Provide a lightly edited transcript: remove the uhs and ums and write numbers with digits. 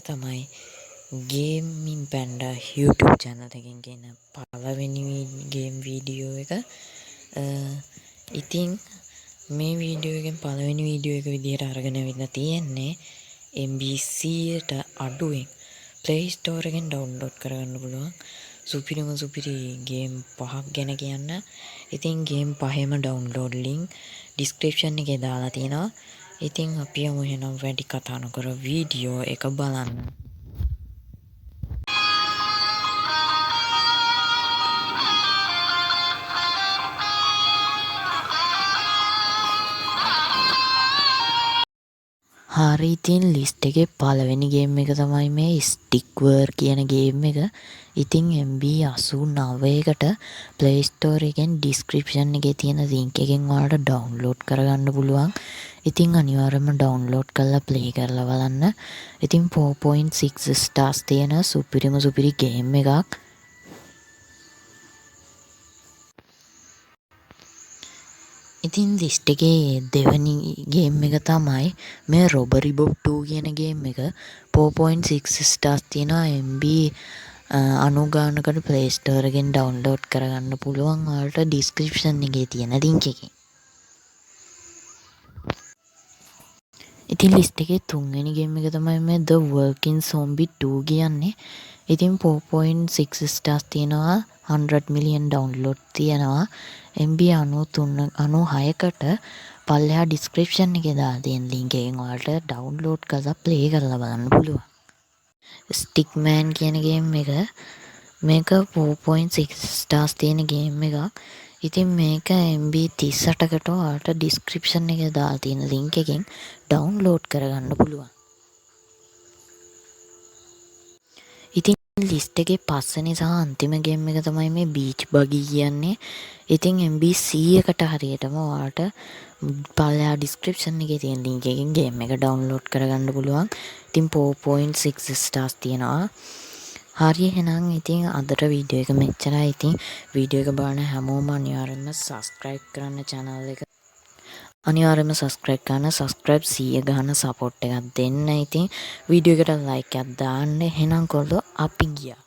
තමයි gaming panda YouTube channel එකෙන් ගෙන පළවෙනි ගේම් වීඩියෝ එක. ඉතින් මේ වීඩියෝ එකෙන් පළවෙනි වීඩියෝ එක විදිහට අරගෙන ඇවිල්ලා තියෙන්නේ MB 100ට අඩුවෙන් Play Store එකෙන් download කරගන්න පුළුවන් සුපිරි ගේම් පහක් ගැන කියන්න. ඉතින් ගේම් පහෙම download link description එකේ දාලා තියෙනවා. ඉතින් අපි යමු එහෙනම් වැඩි කතා නොකර වීඩියෝ එක බලන්න. හරි, ඉතින් ලිස්ට් එකේ පළවෙනි ගේම් එක තමයි මේ ස්ටික්වර් කියන ගේම් එක. ඉතින් MB 89කට Play Store එකෙන් description එකේ තියෙන link එකෙන් ඔයාලට download කරගන්න පුළුවන්. ඉතින් අනිවාර්යයෙන්ම download කරලා play කරලා බලන්න. ඉතින් 4.6 stars තියෙන සුපිරි ගේම් එකක්. ඉතින් ලිස්ට් එකේ දෙවැනි ගේම් එක තමයි මේ රොබරි බොබ් 2 කියන ගේම් එක. 4.6 stars තියෙනවා. MB 90 ගානකට Play Store එකෙන් download කරගන්න පුළුවන් ඔයාලට description එකේ තියෙන link එකෙන්. ඉතින් ලිස්ට් එකේ තුන්වෙනි ගේම් එක තමයි මේ The Walking Zombie 2 කියන්නේ. ඉතින් 4.6 stars තියෙනවා. 100 million download තියෙනවා. MB 96කට පල්ලෙහා description එකේ දාලා තියෙන link එකෙන් ඔයාලට download කරලා play කරලා බලන්න පුළුවන්. Stickman කියන ගේම් එක මේක 4.6 stars තියෙන ගේම් එකක්. ඉතින් මේක MB 38කට ඔයාලට description එකේ දාලා තියෙන link එකෙන් download කරගන්න පුළුවන්. ඉතින් ලිස්ට් එකේ පස්වෙනි සහ අන්තිම ගේම් එක තමයි මේ බීච් බගි කියන්නේ. ඉතින් MB 100කට හරියටම ඔයාලට පල්ලෙහා description එකේ තියෙන link එකෙන් ගේම් එක download කරගන්න පුළුවන්. ඉතින් 4.6 stars තියෙනවා. හරි, එහෙනම් ඉතින් අදට වීඩියෝ එක මෙච්චරයි. ඉතින් වීඩියෝ එක බලන හැමෝම අනිවාර්යෙන්ම subscribe කරන්න channel එක. අනිවාර්යෙන්ම subscribe කරන්න. subscribe 100 ගන්න support එකක් දෙන්න. ඉතින් වීඩියෝ එකට like එකක් දාන්න. එහෙනම් කොල්ලෝ අපි ගියා.